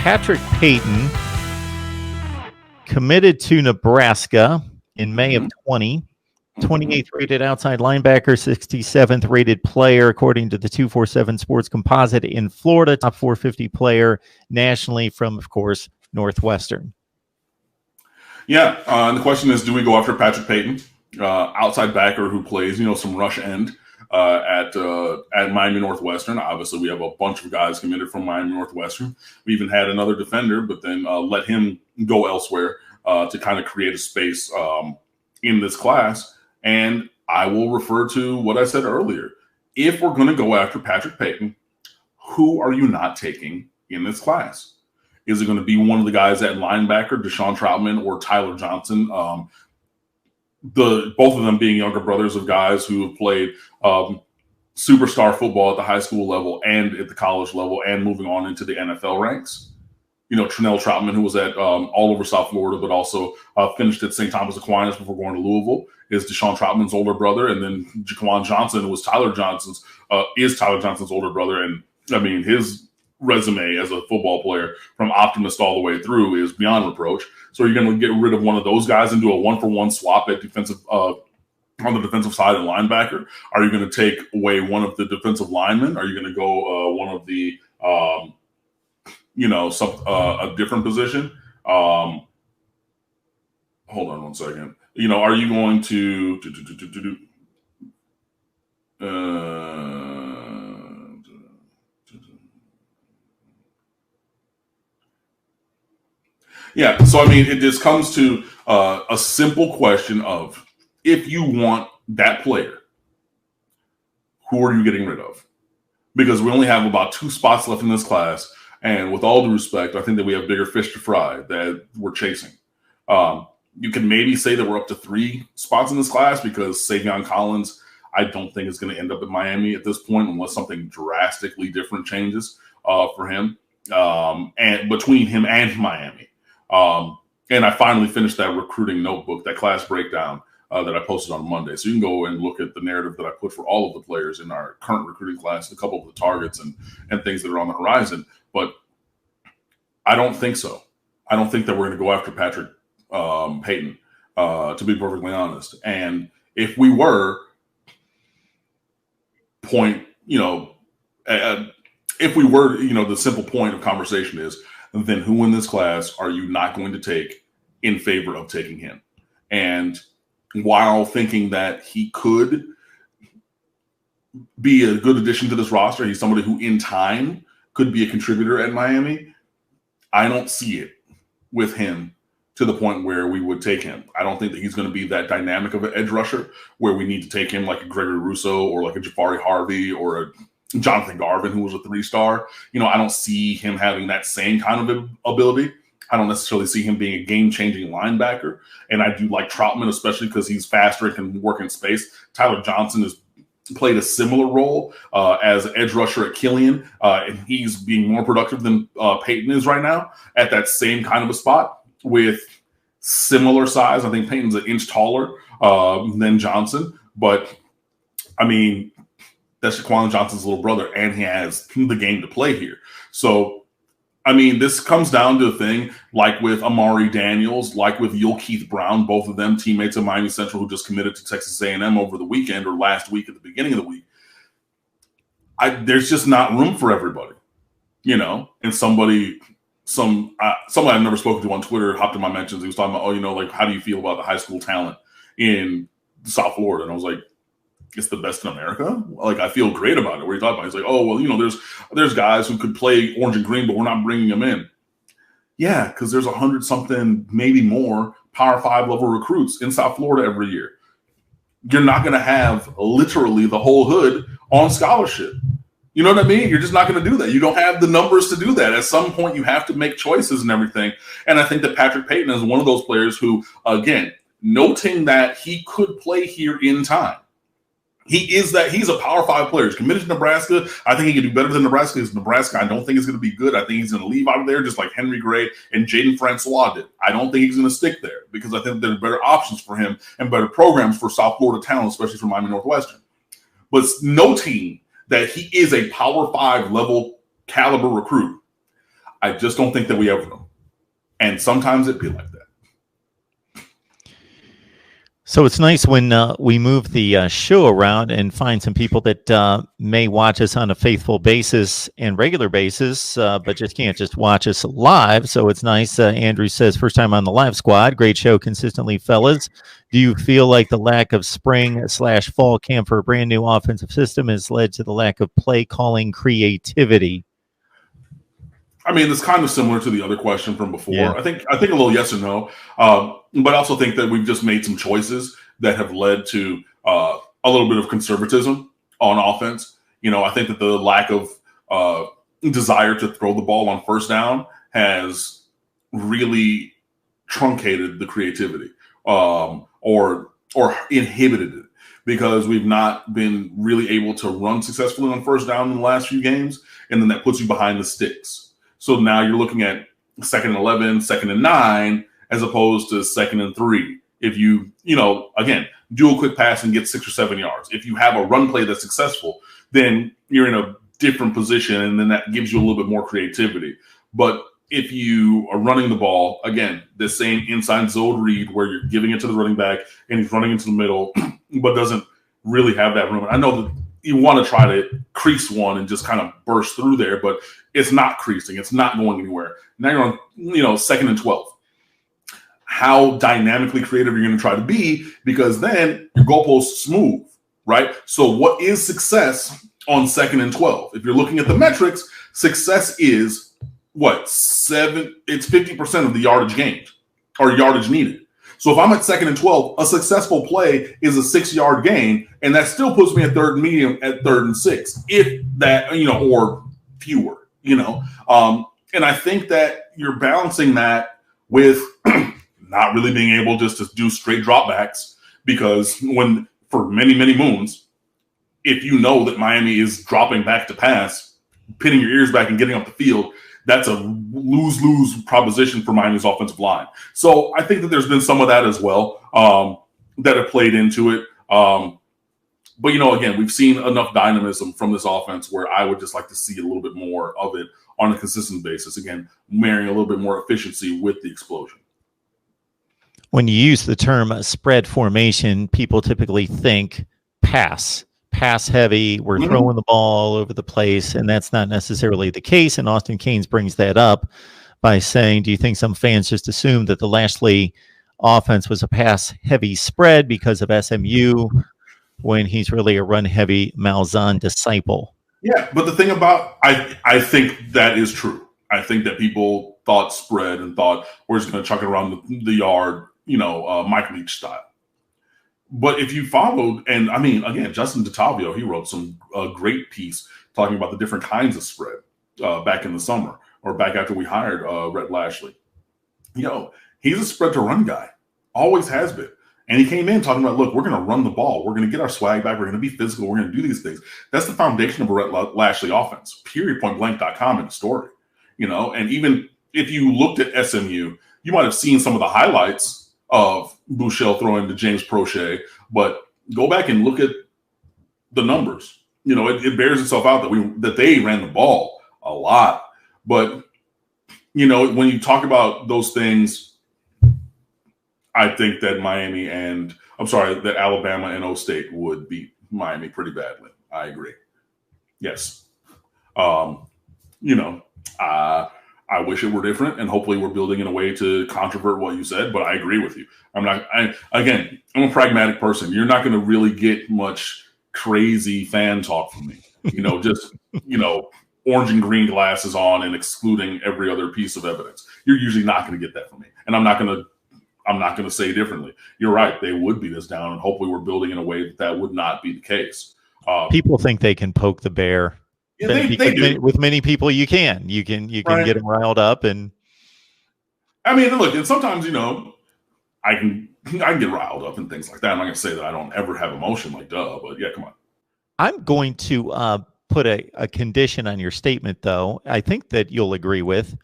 Patrick Payton committed to Nebraska in May of 20. 28th rated outside linebacker, 67th rated player, according to the 247 Sports Composite in Florida. Top 450 player nationally from, of course, Northwestern. Yeah, and the question is, do we go after Patrick Payton, outside backer who plays, some rush end at Miami Northwestern? Obviously, we have a bunch of guys committed from Miami Northwestern. We even had another defender, but then let him go elsewhere to kind of create a space in this class. And I will refer to what I said earlier. If we're going to go after Patrick Payton, who are you not taking in this class? Is it going to be one of the guys at linebacker, Deshaun Troutman or Tyler Johnson? Both of them being younger brothers of guys who have played superstar football at the high school level and at the college level and moving on into the NFL ranks. Trinell Troutman, who was at all over South Florida, but also finished at St. Thomas Aquinas before going to Louisville, is Deshaun Troutman's older brother. And then Jaquan Johnson was Tyler Johnson's older brother. And I mean, his resume as a football player from optimist all the way through is beyond reproach. So you're going to get rid of one of those guys and do a 1-for-1 swap at defensive on the defensive side and linebacker? Are you going to take away one of the defensive linemen? Are you going to go one of the a different position? Hold on one second. Are you going to yeah, so I mean, it just comes to a simple question of, if you want that player, who are you getting rid of? Because we only have about 2 spots left in this class, and with all due respect, I think that we have bigger fish to fry that we're chasing. You can maybe say that we're up to 3 spots in this class because Savion Collins, I don't think is going to end up at Miami at this point unless something drastically different changes for him and between him and Miami. And I finally finished that recruiting notebook, that class breakdown that I posted on Monday. So you can go and look at the narrative that I put for all of the players in our current recruiting class, a couple of the targets and things that are on the horizon. But I don't think so. I don't think that we're going to go after Patrick Payton, to be perfectly honest. And if we were, the simple point of conversation is, then who in this class are you not going to take in favor of taking him? And while thinking that he could be a good addition to this roster, he's somebody who in time could be a contributor at Miami, I don't see it with him to the point where we would take him. I don't think that he's going to be that dynamic of an edge rusher where we need to take him like a Gregory Rousseau or like a Jafari Harvey or a Jonathan Garvin, who was a 3-star. I don't see him having that same kind of ability. I don't necessarily see him being a game-changing linebacker. And I do like Troutman, especially because he's faster and can work in space. Tyler Johnson has played a similar role as edge rusher at Killian, and he's being more productive than Payton is right now at that same kind of a spot with similar size. I think Payton's an inch taller than Johnson, but I mean, that's Jaquan Johnson's little brother, and he has the game to play here. So, I mean, this comes down to a thing like with Amari Daniels, like with Yul Keith Brown, both of them teammates of Miami Central who just committed to Texas A&M over the weekend or last week at the beginning of the week. There's just not room for everybody, and somebody I've never spoken to on Twitter hopped in my mentions. He was talking about, how do you feel about the high school talent in South Florida? And I was like, it's the best in America. I feel great about it. What are you talking about? He's like, oh, well, there's guys who could play orange and green, but we're not bringing them in. Yeah, because there's 100-something, maybe more, Power 5 level recruits in South Florida every year. You're not going to have literally the whole hood on scholarship. You know what I mean? You're just not going to do that. You don't have the numbers to do that. At some point, you have to make choices and everything. And I think that Patrick Payton is one of those players who, again, noting that he could play here in time. He's a Power 5 player. He's committed to Nebraska. I think he can do better than Nebraska because Nebraska, I don't think is going to be good. I think he's going to leave out of there just like Henry Gray and Jaden Francois did. I don't think he's going to stick there because I think there are better options for him and better programs for South Florida talent, especially from Miami Northwestern. But noting that he is a Power 5 level caliber recruit, I just don't think that we have room. And sometimes it'd be like that. So it's nice when we move the show around and find some people that may watch us on a faithful basis and regular basis, but just can't just watch us live. So it's nice. Andrew says, first time on the live squad. Great show consistently, fellas. Do you feel like the lack of spring/fall camp for a brand new offensive system has led to the lack of play calling creativity? I mean, it's kind of similar to the other question from before. Yeah. I think a little yes or no, but I also think that we've just made some choices that have led to a little bit of conservatism on offense. I think that the lack of desire to throw the ball on first down has really truncated the creativity or inhibited it, because we've not been really able to run successfully on first down in the last few games, and then that puts you behind the sticks. So now you're looking at 2nd and 11, 2nd and 9, as opposed to 2nd and 3. If you, again, do a quick pass and get 6 or 7 yards. If you have a run play that's successful, then you're in a different position, and then that gives you a little bit more creativity. But if you are running the ball, again, the same inside zone read where you're giving it to the running back and he's running into the middle, but doesn't really have that room. I know that you want to try to crease one and just kind of burst through there, but it's not creasing. It's not going anywhere. Now you're on, 2nd and 12. How dynamically creative you're going to try to be, because then your goalposts move, right? So what is success on 2nd and 12? If you're looking at the metrics, success is what? 7? It's 50% of the yardage gained or yardage needed. So if I'm at 2nd and 12, a successful play is a 6-yard gain, and that still puts me at 3rd and medium at 3rd and 6, if that, or fewer, and I think that you're balancing that with not really being able just to do straight dropbacks, because when for many, many moons, if you know that Miami is dropping back to pass, pinning your ears back and getting up the field, that's a lose-lose proposition for Miami's offensive line. So I think that there's been some of that as well that have played into it. But, again, we've seen enough dynamism from this offense where I would just like to see a little bit more of it on a consistent basis. Again, marrying a little bit more efficiency with the explosion. When you use the term spread formation, people typically think pass heavy. We're throwing the ball all over the place, and that's not necessarily the case. And Austin Caines brings that up by saying, do you think some fans just assumed that the Lashley offense was a pass heavy spread because of SMU, when he's really a run heavy Maason disciple? Yeah, but the thing about, I think that is true. I think that people thought spread and thought we're just going to chuck it around the yard, Mike Leach style. But if you followed, and I mean, again, Justin DeTavio, he wrote some great piece talking about the different kinds of spread back in the summer, or back after we hired Rhett Lashley. He's a spread to run guy, always has been. And he came in talking about, look, we're going to run the ball. We're going to get our swag back. We're going to be physical. We're going to do these things. That's the foundation of a Rhett Lashley offense, period, pointblank.com in the story. And even if you looked at SMU, you might have seen some of the highlights of Bouchel throwing to James Prochet, but go back and look at the numbers. It bears itself out that they ran the ball a lot. But, when you talk about those things, I think that that Alabama and O State would beat Miami pretty badly. I agree. Yes. I wish it were different, and hopefully we're building in a way to controvert what you said, but I agree with you. I'm a pragmatic person. You're not going to really get much crazy fan talk from me. Orange and green glasses on and excluding every other piece of evidence. You're usually not going to get that from me. And I'm not going to say differently. You're right. They would beat us down, and hopefully we're building in a way that would not be the case. People think they can poke the bear. Yeah, they do. With many people, you can right. Get them riled up, and I mean, look, and sometimes I can get riled up and things like that. I'm not going to say that I don't ever have emotion, but yeah, come on. I'm going to put a condition on your statement, though. I think that you'll agree with.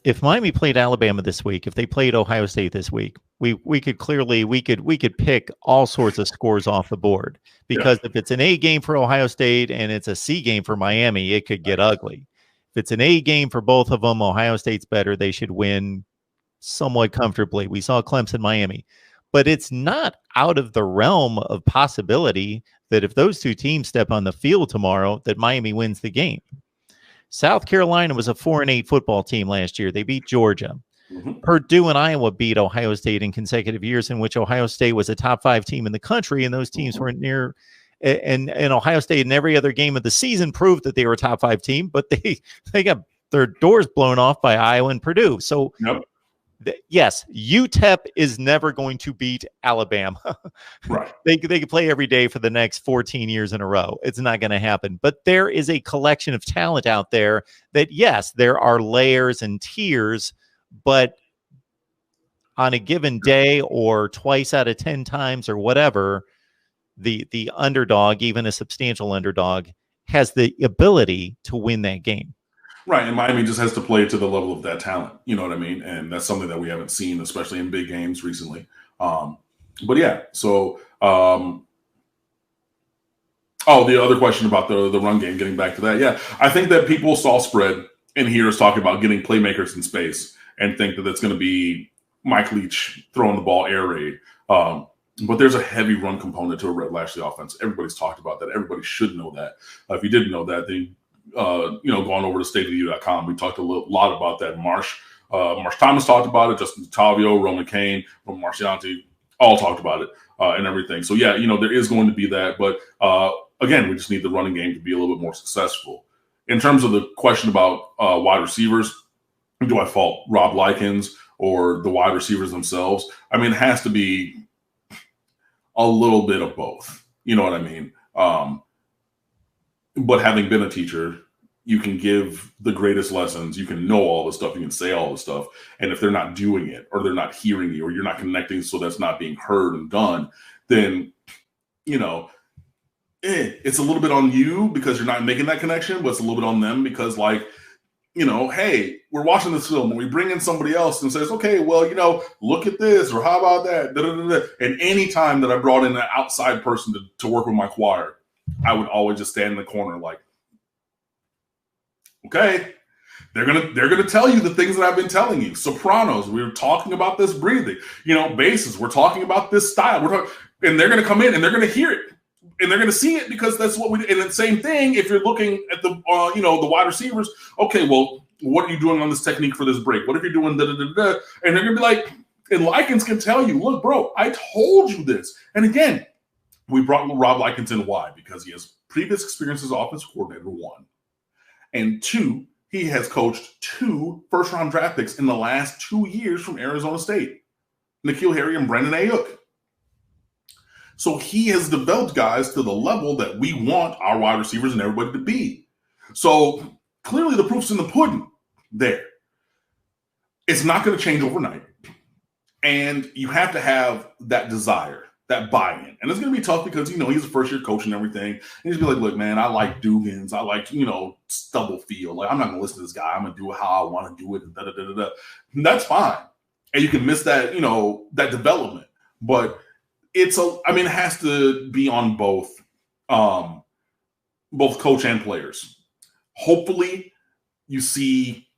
If Miami played Alabama this week, if they played Ohio State this week, we could pick all sorts of scores off the board, because if it's an A game for Ohio State and it's a C game for Miami, it could get ugly. If it's an A game for both of them, Ohio State's better. They should win somewhat comfortably. We saw Clemson, Miami. But it's not out of the realm of possibility that if those two teams step on the field tomorrow, that Miami wins the game. South Carolina was a 4-8 football team last year. They beat Georgia. Purdue and Iowa beat Ohio State in consecutive years in which Ohio State was a top 5 team in the country, and those teams weren't near. And Ohio State in every other game of the season proved that they were a top 5 team, but they got their doors blown off by Iowa and Purdue. So yes, UTEP is never going to beat Alabama. Right. They could play every day for the next 14 years in a row. It's not going to happen. But there is a collection of talent out there that, yes, there are layers and tiers, but on a given day or twice out of 10 times or whatever, the underdog, even a substantial underdog, has the ability to win that game. Right, and Miami just has to play to the level of that talent. You know what I mean? And that's something that we haven't seen, especially in big games recently. But yeah, so the other question about the run game, getting back to that. Yeah, I think that people saw spread and hear us talking about getting playmakers in space and think that that's going to be Mike Leach throwing the ball air raid. But there's a heavy run component to a Red Lashley offense. Everybody's talked about that. Everybody should know that. If you didn't know that, then going over to stateoftheu.com, we talked a lot about that. Marsh Thomas talked about it. Justin Tavio, Roman Kane, Roman Marcianti, all talked about it and everything. So yeah, there is going to be that. But again, we just need the running game to be a little bit more successful. In terms of the question about wide receivers, do I fault Rob Likens or the wide receivers themselves? I mean, it has to be a little bit of both. You know what I mean? But having been a teacher, you can give the greatest lessons. You can know all the stuff. You can say all the stuff. And if they're not doing it or they're not hearing you or you're not connecting so that's not being heard and done, then, it's a little bit on you because you're not making that connection, but it's a little bit on them because, hey, we're watching this film and we bring in somebody else and says, okay, well, look at this or how about that? Da, da, da, da. And any time that I brought in an outside person to work with my choir, I would always just stand in the corner like, okay, they're gonna tell you the things that I've been telling you. Sopranos, we were talking about this breathing. Basses, we're talking about this style. And they're gonna come in and they're gonna hear it and they're gonna see it because that's what we do. And the same thing if you're looking at the the wide receivers. Okay, well, what are you doing on this technique for this break? What if you're doing da da da da? And they're gonna be like, and Likens can tell you, look, bro, I told you this. And again, we brought Rob Likens in. Why? Because he has previous experience as offensive coordinator, 1. And 2, he has coached 2 first-round draft picks in the last 2 years from Arizona State, N'Keal Harry and Brandon Ayuk. So he has developed guys to the level that we want our wide receivers and everybody to be. So clearly the proof's in the pudding there. It's not going to change overnight. And you have to have that desire, that buy-in. And it's going to be tough because, he's a first-year coach and everything. And he's going to be like, look, man, I like Dugans. I like, Stubblefield. Like, I'm not going to listen to this guy. I'm going to do it how I want to do it. And da, da, da, da, da. And that's fine. And you can miss that, that development. But it has to be on both coach and players. Hopefully you see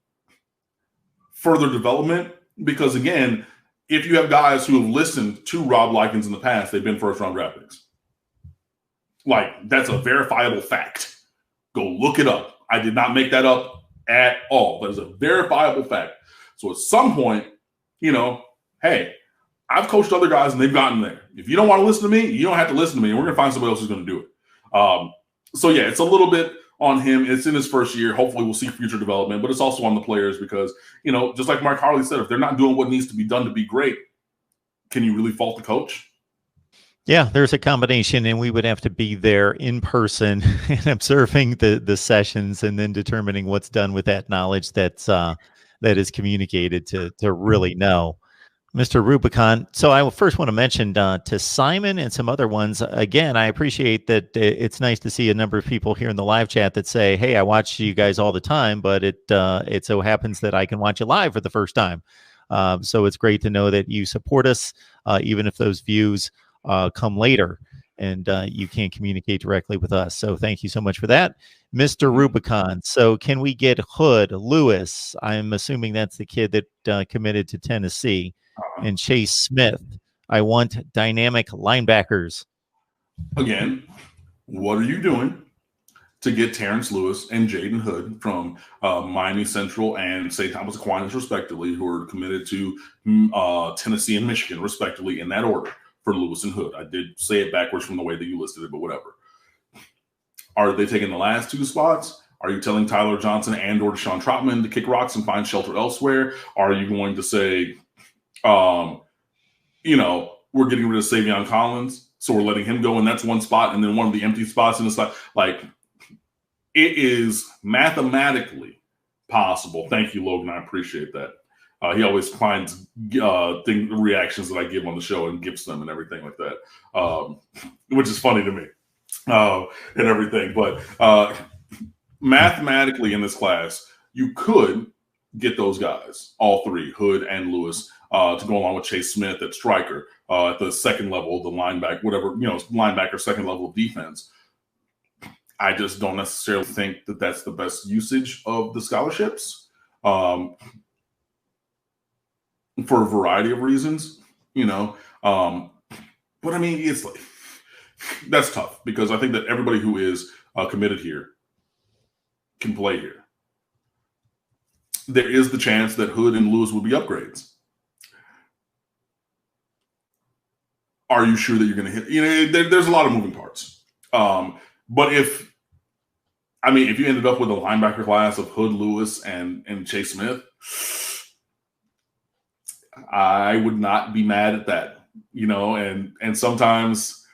further development because, again, if you have guys who have listened to Rob Likens in the past, they've been first-round draft picks. Like, that's a verifiable fact. Go look it up. I did not make that up at all. That is a verifiable fact. So at some point, hey, I've coached other guys and they've gotten there. If you don't want to listen to me, you don't have to listen to me. And we're going to find somebody else who's going to do it. So, yeah, it's a little bit on him. It's in his first year. Hopefully we'll see future development, but it's also on the players because, just like Mark Harley said, if they're not doing what needs to be done to be great, can you really fault the coach? Yeah, there's a combination, and we would have to be there in person and observing the sessions and then determining what's done with that knowledge that is communicated to really know. Mr. Rubicon. So I first want to mention to Simon and some other ones, again, I appreciate that it's nice to see a number of people here in the live chat that say, hey, I watch you guys all the time, but it so happens that I can watch you live for the first time. So it's great to know that you support us, even if those views come later. and you can't communicate directly with us. So thank you so much for that, Mr. Rubicon. So can we get Hood, Lewis? I'm assuming that's the kid that committed to Tennessee, and Chase Smith. I want dynamic linebackers. Again, what are you doing to get Terence Lewis and Jaden Hood from Miami Central and St. Thomas Aquinas, respectively, who are committed to Tennessee and Michigan, respectively, in that order for Lewis and Hood? I did say it backwards from the way that you listed it, but whatever. Are they taking the last two spots? Are you telling Tyler Johnson and or Deshaun Trotman to kick rocks and find shelter elsewhere? Are you going to say, we're getting rid of Savion Collins, so we're letting him go, and that's one spot, and then one of the empty spots in the slot? Like, it is mathematically possible. Thank you, Logan. I appreciate that. He always finds reactions that I give on the show and gives them and everything like that, which is funny to me and everything. But mathematically in this class, you could get those guys, all three, Hood and Lewis, to go along with Chase Smith at striker at the second level, the linebacker, whatever, linebacker, second level of defense. I just don't necessarily think that that's the best usage of the scholarships for a variety of reasons, But I mean, it's like, that's tough because I think that everybody who is committed here can play here. There is the chance that Hood and Lewis will be upgrades. Are you sure that you're going to hit? There's a lot of moving parts. But if you ended up with a linebacker class of Hood, Lewis, and Chase Smith, I would not be mad at that, and sometimes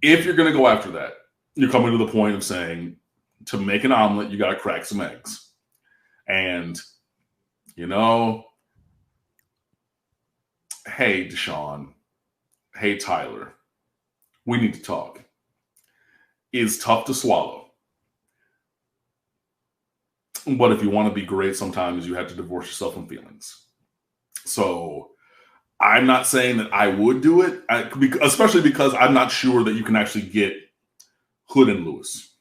if you're going to go after that, you're coming to the point of saying, to make an omelet, you got to crack some eggs. And, hey, Deshaun, hey, Tyler, we need to talk. Is tough to swallow. But if you want to be great, sometimes you have to divorce yourself from feelings. So I'm not saying that I would do it, especially because I'm not sure that you can actually get Hood and Lewis.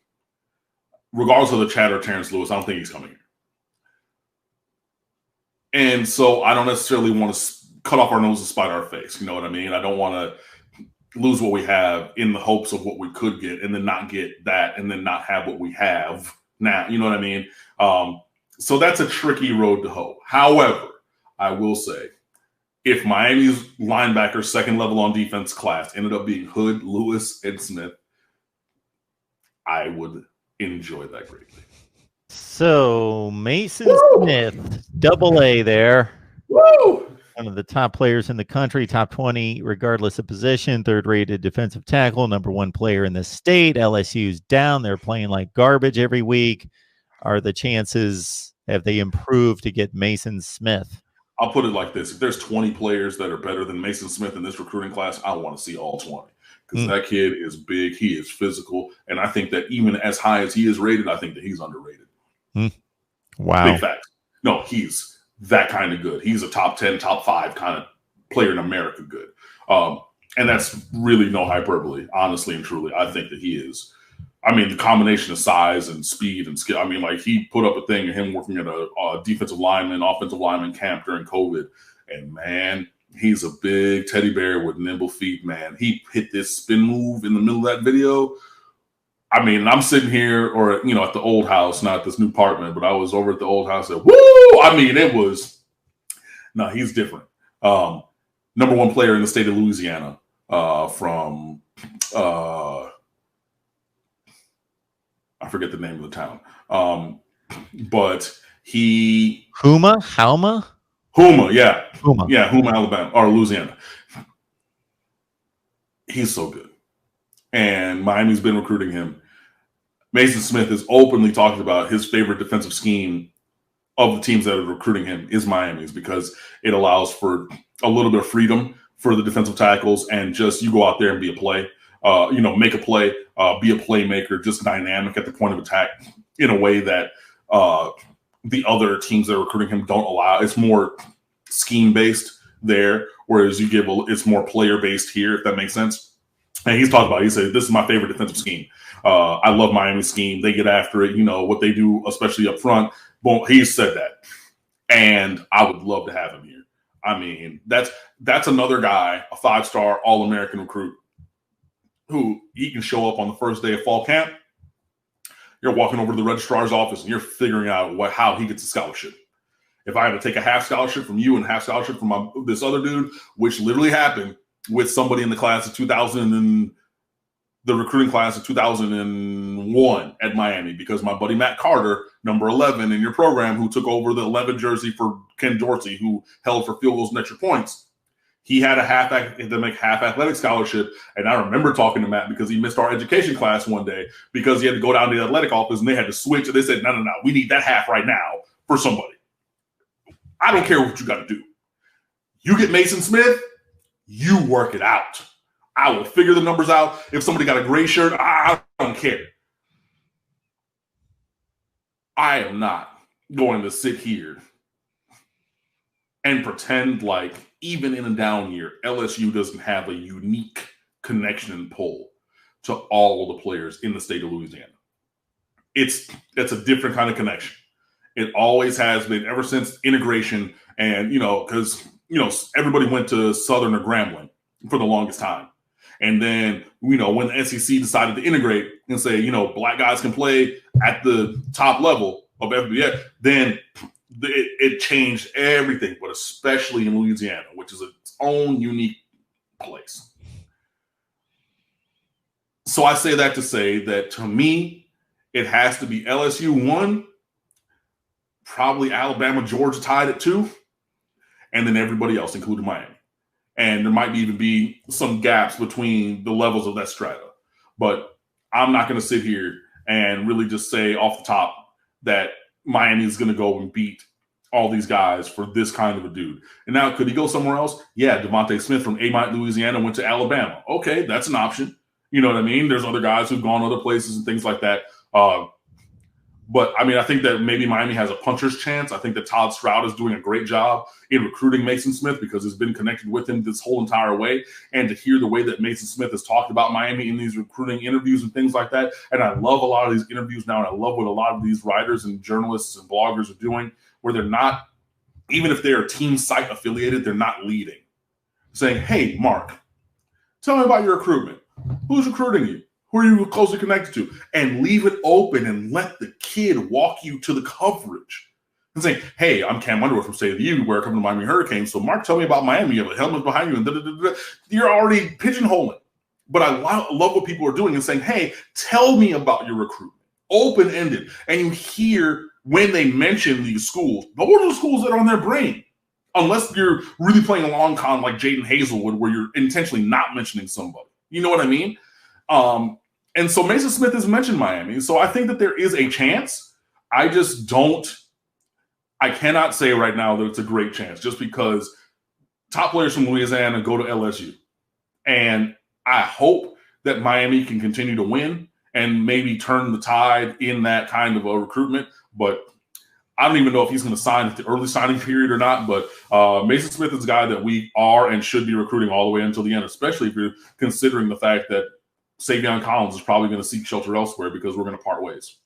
Regardless of the chatter of Terence Lewis, I don't think he's coming here. And so I don't necessarily want to cut off our nose and spite our face. You know what I mean? I don't want to lose what we have in the hopes of what we could get and then not get that and then not have what we have now. You know what I mean? So that's a tricky road to hoe. However, I will say, if Miami's linebacker second level on defense class ended up being Hood, Lewis, and Smith, I would enjoy that greatly. So Maason Smith, AA there. Woo! One of the top players in the country, top 20, regardless of position, third-rated defensive tackle, number one player in the state. LSU's down. They're playing like garbage every week. Are the chances, have they improved to get Maason Smith? I'll put it like this. If there's 20 players that are better than Maason Smith in this recruiting class, I want to see all 20. Because that kid is big. He is physical. And I think that even as high as he is rated, I think that he's underrated. Wow. Big facts. No, he's that kind of good. He's a top 10, top 5 kind of player in America good. And that's really no hyperbole, honestly and truly. I think that he is. I mean, the combination of size and speed and skill. I mean, like, he put up a thing of him working at a defensive lineman camp during COVID. And, man, he's a big teddy bear with nimble feet, man. He hit this spin move in the middle of that video. I mean, I'm sitting here or, at the old house, not at this new apartment, but I was over at the old house and woo! I mean, he's different. Number one player in the state of Louisiana from I forget the name of the town. But he Houma, yeah. Houma, Alabama, or Louisiana. He's so good. And Miami's been recruiting him. Maason Smith has openly talked about his favorite defensive scheme of the teams that are recruiting him is Miami's, because it allows for a little bit of freedom for the defensive tackles and just you go out there and be a play, make a play, be a playmaker, just dynamic at the point of attack in a way that the other teams that are recruiting him don't allow. It's more scheme based there, whereas it's more player based here, if that makes sense. And he's talked about it. He said, this is my favorite defensive scheme. I love Miami's scheme. They get after it, what they do, especially up front. Well, he said that. And I would love to have him here. I mean, that's another guy, a 5-star All-American recruit, who he can show up on the first day of fall camp. You're walking over to the registrar's office and you're figuring out how he gets a scholarship. If I had to take a half scholarship from you and half scholarship from this other dude, which literally happened with somebody in the class of 2000 and the recruiting class of 2001 at Miami, because my buddy Matt Carter, number 11 in your program, who took over the 11 jersey for Ken Dorsey, who held for field goals and extra points, he had a half academic, half athletic scholarship. And I remember talking to Matt because he missed our education class one day because he had to go down to the athletic office and they had to switch. And they said, no, we need that half right now for somebody. I don't care what you got to do. You get Maason Smith, you work it out. I will figure the numbers out. If somebody got a gray shirt, I don't care. I am not going to sit here and pretend like even in a down year, LSU doesn't have a unique connection and pull to all the players in the state of Louisiana. It's a different kind of connection. It always has been ever since integration, and because everybody went to Southern or Grambling for the longest time. And then, when the SEC decided to integrate and say, black guys can play at the top level of FBS, then it changed everything, but especially in Louisiana, which is its own unique place. So I say that to say that, to me, it has to be LSU 1, probably Alabama, Georgia tied at 2, and then everybody else, including Miami. And there might even be some gaps between the levels of that strata. But I'm not going to sit here and really just say off the top that Miami is going to go and beat all these guys for this kind of a dude. And now, could he go somewhere else? Yeah, Devontae Smith from Amite, Louisiana, went to Alabama. Okay, that's an option. You know what I mean? There's other guys who've gone other places and things like that. But, I mean, I think that maybe Miami has a puncher's chance. I think that Todd Stroud is doing a great job in recruiting Maason Smith because he's been connected with him this whole entire way. And to hear the way that Maason Smith has talked about Miami in these recruiting interviews and things like that. And I love a lot of these interviews now, and I love what a lot of these writers and journalists and bloggers are doing, where they're not, even if they're team site affiliated, they're not leading. Saying, hey, Mark, tell me about your recruitment. Who's recruiting you? Who are you closely connected to? And leave it open and let the kid walk you to the coverage. And saying, hey, I'm Cam Underwood from State of the U, where I come to Miami Hurricanes. So, Mark, tell me about Miami. You have a helmet behind you. And you're already pigeonholing. But I love what people are doing and saying, hey, tell me about your recruitment. Open-ended. And you hear when they mention these schools, but what are the schools that are on their brain? Unless you're really playing a long con like Jaden Hazelwood, where you're intentionally not mentioning somebody. You know what I mean? And so Maason Smith has mentioned Miami. So I think that there is a chance. I cannot say right now that it's a great chance just because top players from Louisiana go to LSU. And I hope that Miami can continue to win and maybe turn the tide in that kind of a recruitment. But I don't even know if he's going to sign at the early signing period or not. But Maason Smith is a guy that we are and should be recruiting all the way until the end, especially if you're considering the fact that Savion Collins is probably going to seek shelter elsewhere because we're going to part ways.